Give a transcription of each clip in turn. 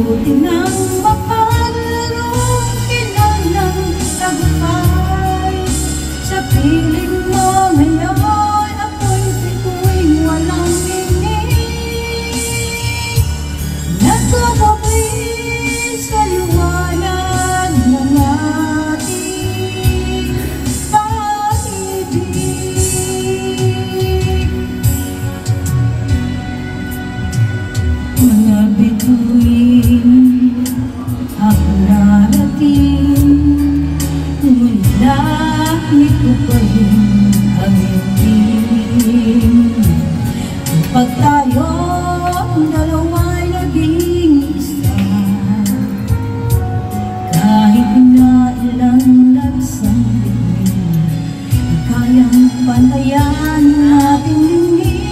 Buti nang mapaglarong kinanang tagumpay. Sa piling mo ngayon, ako'y bituin walang tinig. Nagkakabit sa liwanag ng ating pag-ibig. Mga bituin ang narating, ngunit langit ko pa rin ang itim. Pag tayong dalawa'y naging isa, kahit na ilang lagsang bituin, kayang pantayan natin hindi.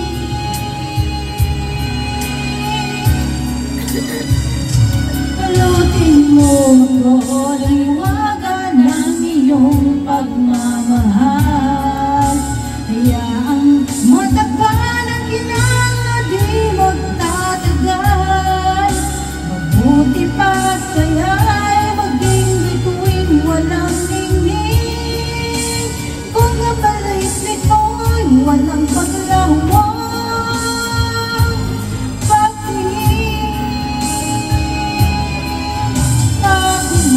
Palutin mo ako ng iwagan ng iyong pagmamahal. Hayaang matakpan ang ginang na di magtatagal. Mabuti pa't kaya'y maging bituin walang ningning. Kung kapalit nito'y walang paglawang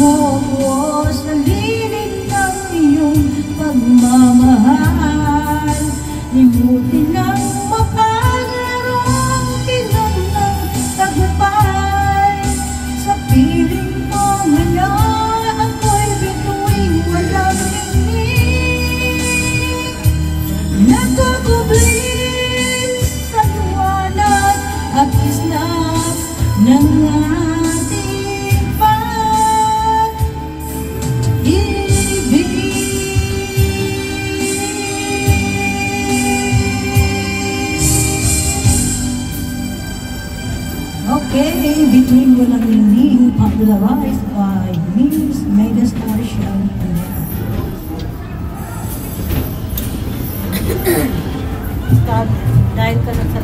mo ko sa lilig ng iyong pagmamahal. Limutin ang mapaglarong kinanang tagumpay. Sa piling mo ngayon, ako'y bituin walang ningning. Nagkakublit sa liwanag at islap ng ating okay, Between Walang Ningning, popularized by Miss Megastar Shelly. Stop. Dahil ka na sa